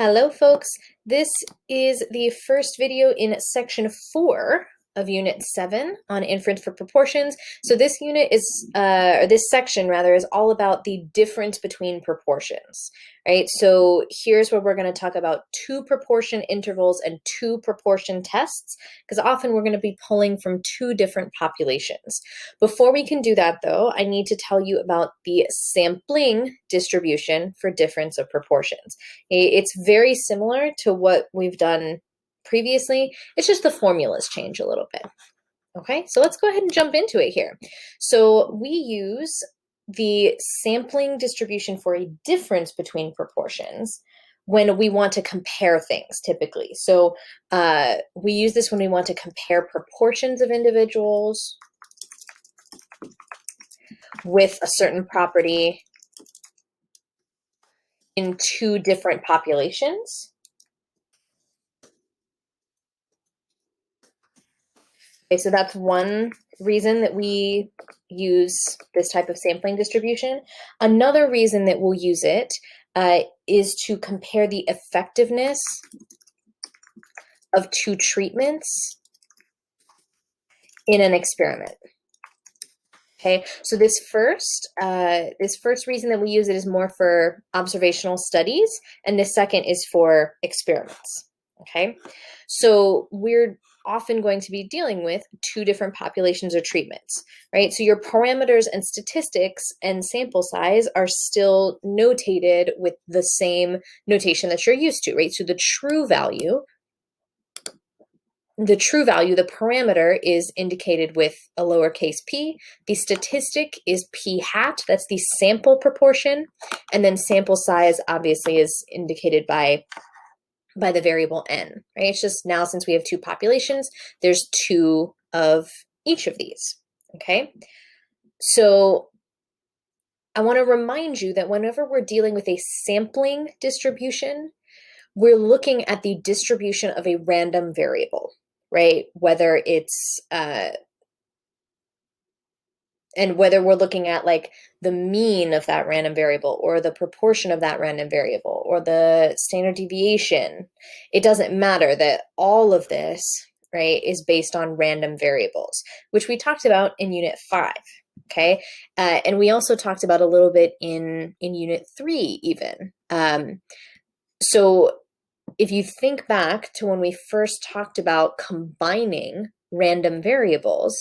Hello, folks. This is the first video in section 4 of Unit 7 on inference for proportions. So this unit is, or this section rather, is all about the difference between proportions, right? So here's where we're going to talk about two proportion intervals and two proportion tests, because often we're going to be pulling from two different populations. Before we can do that, though, I need to tell you about the sampling distribution for difference of proportions. It's very similar to what we've done previously. It's just the formulas change a little bit. Okay, so let's go ahead and jump into it here. So we use the sampling distribution for a difference between proportions when we want to compare things typically. So we use this when we want to compare proportions of individuals with a certain property in two different populations. Okay, so that's one reason that we use this type of sampling distribution. Another reason that we'll use it is to compare the effectiveness of two treatments in an experiment. Okay, so this first reason that we use it is more for observational studies, and this second is for experiments. Okay, so we're often going to be dealing with two different populations or treatments, right? So your parameters and statistics and sample size are still notated with the same notation that you're used to, right? So the true value, the parameter is indicated with a lowercase p. The statistic is p hat, that's the sample proportion. And then sample size obviously is indicated by the variable n, right? It's just now since we have two populations, there's two of each of these, okay? So I want to remind you that whenever we're dealing with a sampling distribution, we're looking at the distribution of a random variable, right? Whether it's, and whether we're looking at like the mean of that random variable or the proportion of that random variable or the standard deviation, it doesn't matter. That all of this, right, is based on random variables, which we talked about in Unit 5, okay? And we also talked about a little bit in Unit 3 even. So if you think back to when we first talked about combining random variables,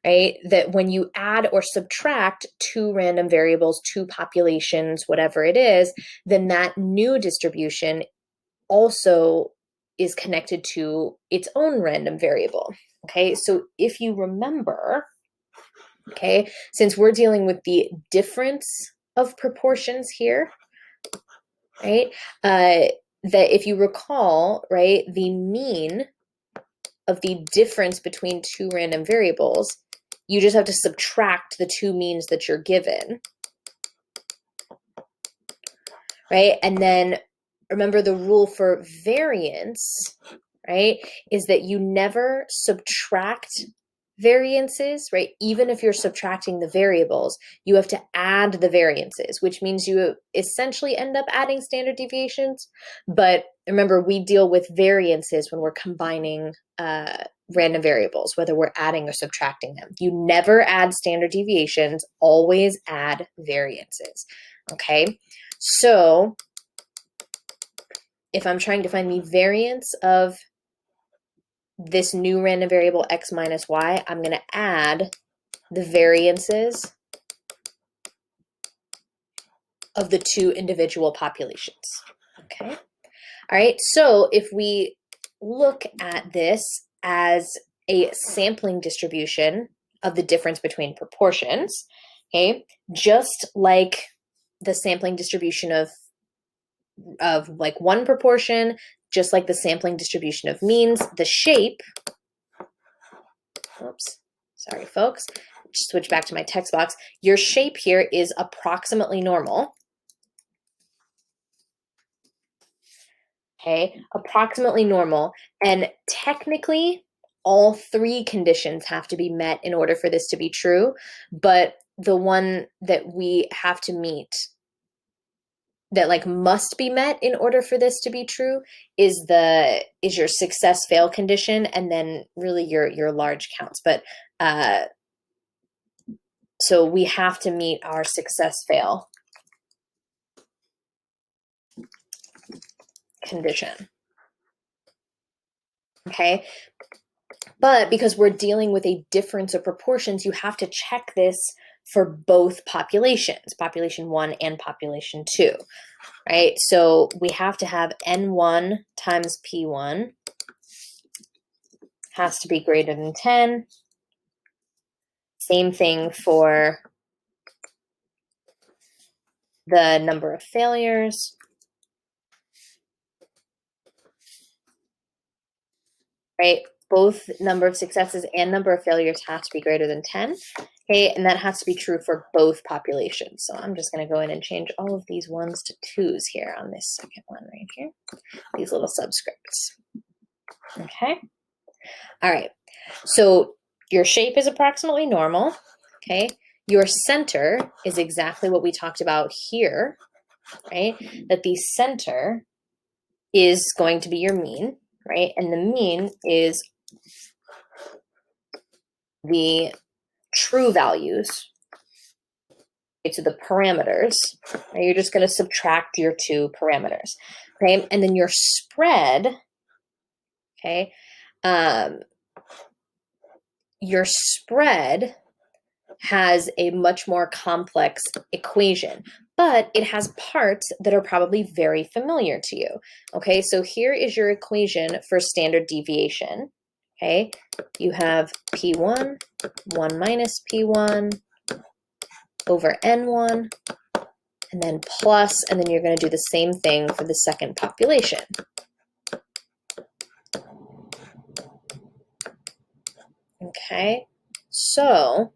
right, that when you add or subtract two random variables, two populations, whatever it is, then that new distribution also is connected to its own random variable. Okay, so if you remember, okay, since we're dealing with the difference of proportions here, right, that if you recall, right, the mean of the difference between two random variables, you just have to subtract the two means that you're given, right? And then remember the rule for variance, right, is that you never subtract variances, right? Even if you're subtracting the variables, you have to add the variances, which means you essentially end up adding standard deviations. But remember, we deal with variances when we're combining random variables, whether we're adding or subtracting them. You never add standard deviations, always add variances, okay? So if I'm trying to find the variance of this new random variable x minus y, I'm going to add the variances of the two individual populations, okay? All right, so if we look at this as a sampling distribution of the difference between proportions, okay, just like the sampling distribution of like one proportion, just like the sampling distribution of means, the shape, oops, sorry folks, just switch back to my text box, your shape here is approximately normal. Okay, approximately normal, and technically all three conditions have to be met in order for this to be true, but the one that we have to meet that like must be met in order for this to be true is your success fail condition, and then really your large counts. But so we have to meet our success fail condition. Okay. But because we're dealing with a difference of proportions, you have to check this for both populations, population 1 and population 2, right? So we have to have N1 times P1 has to be greater than 10. Same thing for the number of failures, right? Both number of successes and number of failures have to be greater than 10. Okay, and that has to be true for both populations. So I'm just going to go in and change all of these 1s to 2s here on this second one right here, these little subscripts. Okay, all right, so your shape is approximately normal. Okay, your center is exactly what we talked about here, right? That the center is going to be your mean, right? And the mean is the true values to the parameters. Right? You're just going to subtract your two parameters. Okay, and then your spread, okay, your spread has a much more complex equation, but it has parts that are probably very familiar to you. Okay, so here is your equation for standard deviation. Okay, you have P1, 1 minus P1 over N1, and then plus, and then you're going to do the same thing for the second population. Okay, so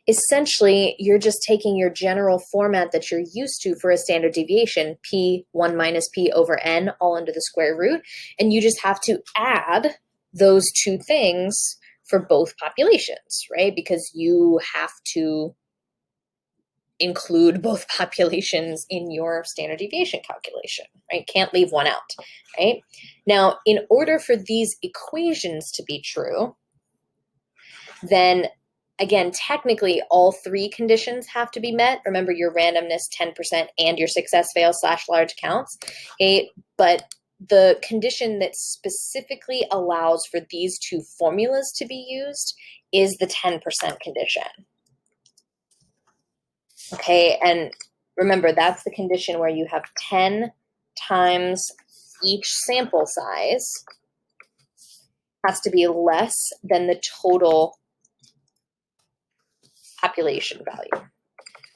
essentially, you're just taking your general format that you're used to for a standard deviation, P1 minus P over N, all under the square root, and you just have to add those two things for both populations, right? Because you have to include both populations in your standard deviation calculation, right? Can't leave one out, right? Now, in order for these equations to be true, then again, technically all three conditions have to be met. Remember your randomness 10% and your success fail / large counts, okay? But the condition that specifically allows for these two formulas to be used is the 10% condition. Okay, and remember, that's the condition where you have 10 times each sample size has to be less than the total population value,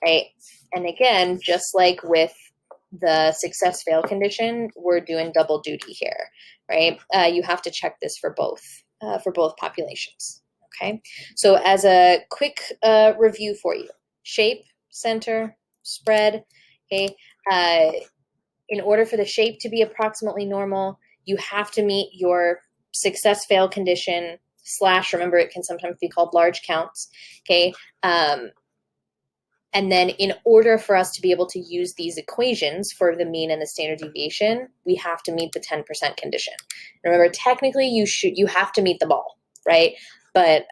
right? And again, just like with the success fail condition, we're doing double duty here, right? You have to check this for both populations, okay? So as a quick review for you, shape, center, spread, okay? In order for the shape to be approximately normal, you have to meet your success fail condition / remember it can sometimes be called large counts, okay? And then in order for us to be able to use these equations for the mean and the standard deviation, we have to meet the 10% condition. Remember, technically you have to meet them all, right? But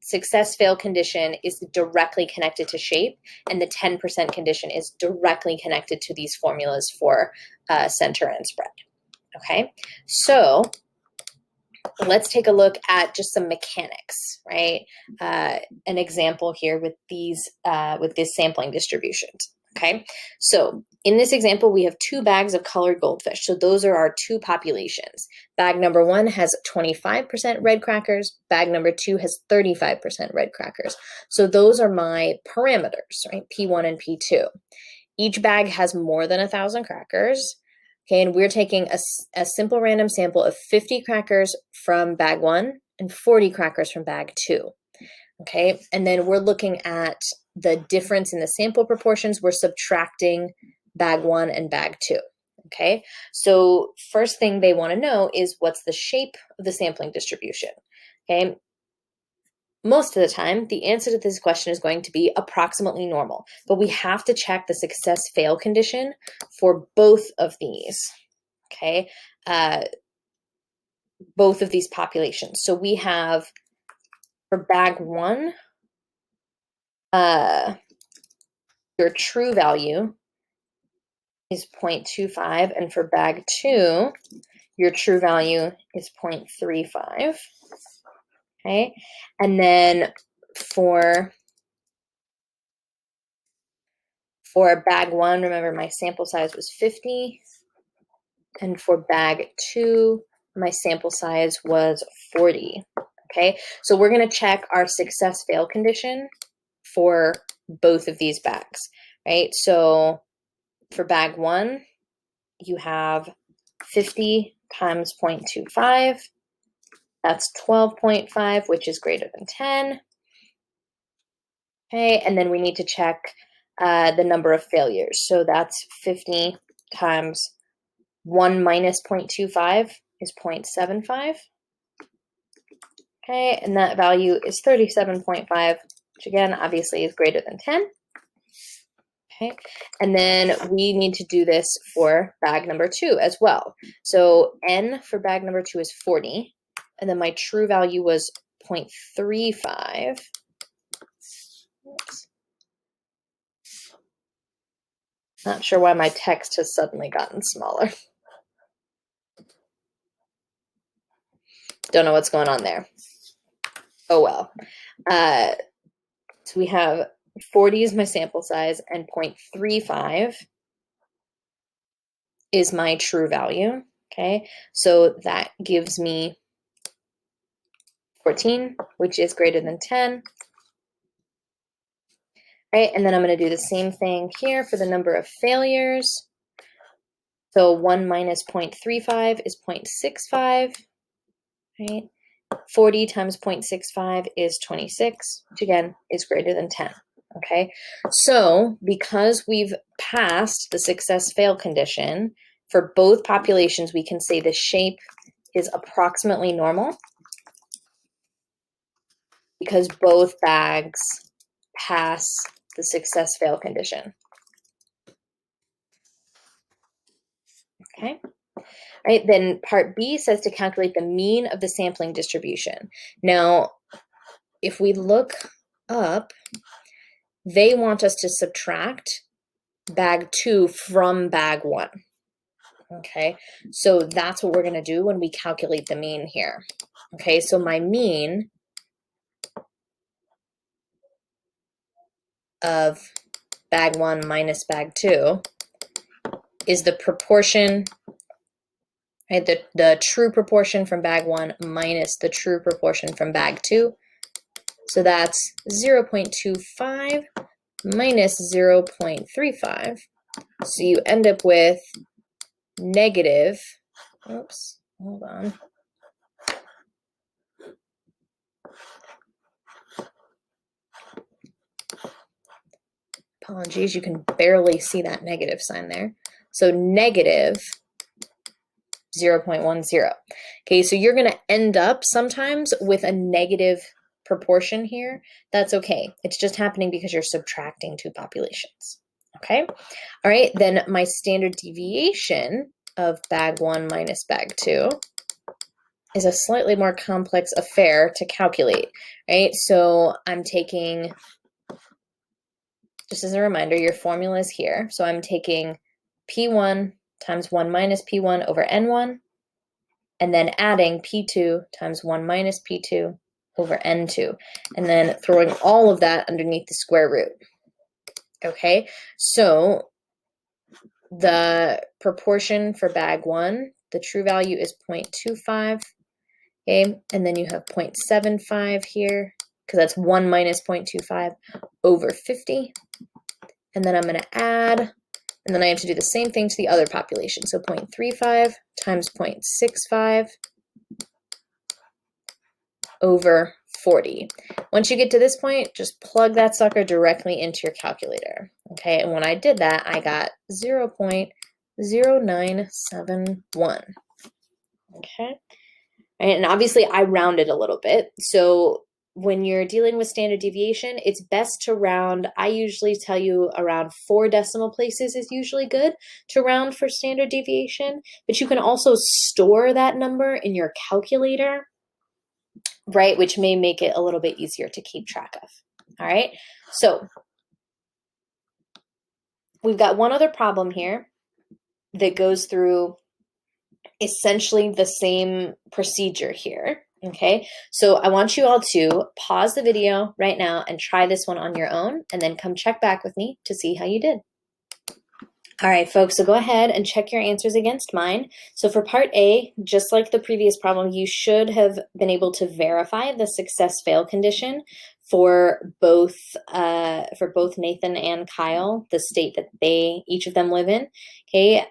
success fail condition is directly connected to shape, and the 10% condition is directly connected to these formulas for center and spread. Okay, so let's take a look at just some mechanics, right? An example here with these sampling distributions. Okay, so in this example, we have 2 bags of colored goldfish. So those are our 2 populations. Bag number 1 has 25% red crackers. Bag number 2 has 35% red crackers. So those are my parameters, right? P1 and P2. Each bag has more than 1,000 crackers. Okay, and we're taking a simple random sample of 50 crackers from bag 1 and 40 crackers from bag 2. Okay, and then we're looking at the difference in the sample proportions. We're subtracting bag 1 and bag 2. Okay, so first thing they want to know is what's the shape of the sampling distribution. Okay, most of the time, the answer to this question is going to be approximately normal, but we have to check the success-fail condition for both of these, okay? Both of these populations. So we have, for bag 1, your true value is 0.25, and for bag 2, your true value is 0.35, okay? And then for bag 1, remember my sample size was 50, and for bag 2, my sample size was 40, okay? So we're gonna check our success-fail condition for both of these bags, right? So for bag 1, you have 50 times 0.25, that's 12.5, which is greater than 10. Okay, and then we need to check the number of failures. So that's 50 times 1 minus 0.25 is 0.75. Okay, and that value is 37.5, which again, obviously is greater than 10. Okay, and then we need to do this for bag number 2 as well. So n for bag number 2 is 40, and then my true value was 0.35. Oops. Not sure why my text has suddenly gotten smaller. Don't know what's going on there. Oh well. So we have 40 is my sample size, and 0.35 is my true value. Okay, so that gives me 14, which is greater than 10. Right, and then I'm going to do the same thing here for the number of failures. So 1 minus 0.35 is 0.65, right? 40 times 0.65 is 26, which again is greater than 10, okay? So because we've passed the success-fail condition, for both populations, we can say the shape is approximately normal because both bags pass the success-fail condition. Okay. All right, then part B says to calculate the mean of the sampling distribution. Now, if we look up, they want us to subtract bag 2 from bag 1. Okay, so that's what we're going to do when we calculate the mean here. Okay, so my mean of bag 1 minus bag 2 is the proportion, right, the true proportion from bag 1 minus the true proportion from bag 2. So that's 0.25 minus 0.35. So you end up with negative, oops, hold on. Apologies, you can barely see that negative sign there. So negative 0.10. Okay, so you're going to end up sometimes with a negative proportion here. That's okay. It's just happening because you're subtracting 2 populations. Okay, all right, then my standard deviation of bag 1 minus bag 2 is a slightly more complex affair to calculate, right? So I'm taking, just as a reminder, your formula is here. So I'm taking P1 times 1 minus P1 over N1, and then adding P2 times 1 minus P2 over N2, and then throwing all of that underneath the square root. Okay, so the proportion for bag 1, the true value is 0.25, okay, and then you have 0.75 here, because that's 1 minus 0.25 over 50, and then I'm going to add, and then I have to do the same thing to the other population, so 0.35 times 0.65 over 40. Once you get to this point, just plug that sucker directly into your calculator. Okay, and when I did that, I got 0.0971. Okay, and obviously I rounded a little bit. So when you're dealing with standard deviation, it's best to round. I usually tell you around 4 decimal places is usually good to round for standard deviation, but you can also store that number in your calculator, right? Which may make it a little bit easier to keep track of. All right. So we've got one other problem here that goes through essentially the same procedure here. Okay, so I want you all to pause the video right now and try this one on your own, and then come check back with me to see how you did. All right, folks, so go ahead and check your answers against mine. So for part A, just like the previous problem, you should have been able to verify the success-fail condition for both Nathan and Kyle, the state that each of them live in. Okay,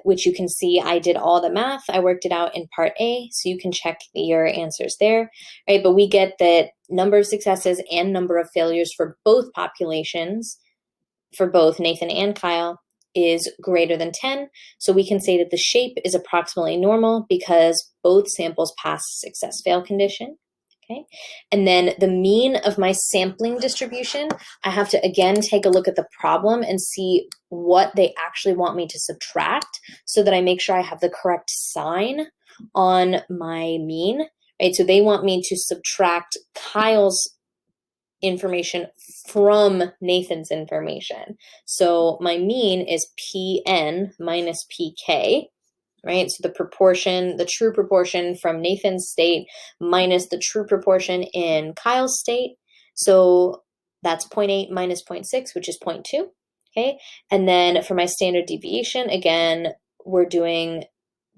which you can see I did all the math. I worked it out in part A, so you can check your answers there. Right, but we get that number of successes and number of failures for both populations, for both Nathan and Kyle, is greater than 10. So we can say that the shape is approximately normal because both samples pass success-fail condition. Okay, and then the mean of my sampling distribution, I have to again take a look at the problem and see what they actually want me to subtract so that I make sure I have the correct sign on my mean. Right, so they want me to subtract Kyle's information from Nathan's information. So my mean is PN minus PK, right? So the proportion, the true proportion from Nathan's state minus the true proportion in Kyle's state. So that's 0.8 minus 0.6, which is 0.2, okay? And then for my standard deviation, again, we're doing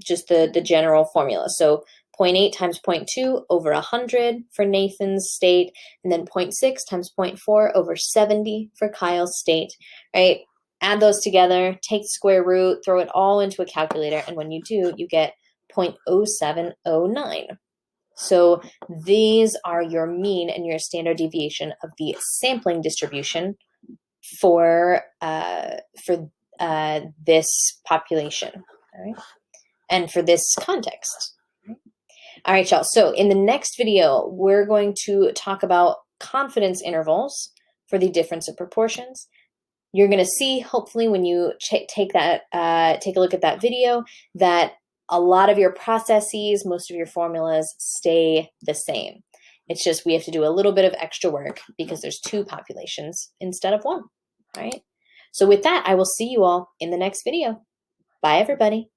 just the general formula. So 0.8 times 0.2 over 100 for Nathan's state, and then 0.6 times 0.4 over 70 for Kyle's state, right? Add those together, take the square root, throw it all into a calculator, and when you do, you get 0.0709. So these are your mean and your standard deviation of the sampling distribution for this population, all right? And for this context. All right, y'all. So in the next video, we're going to talk about confidence intervals for the difference of proportions. You're going to see, hopefully, when you take a look at that video, that a lot of your processes, most of your formulas stay the same. It's just we have to do a little bit of extra work because there's 2 populations instead of 1. All right. So with that, I will see you all in the next video. Bye, everybody.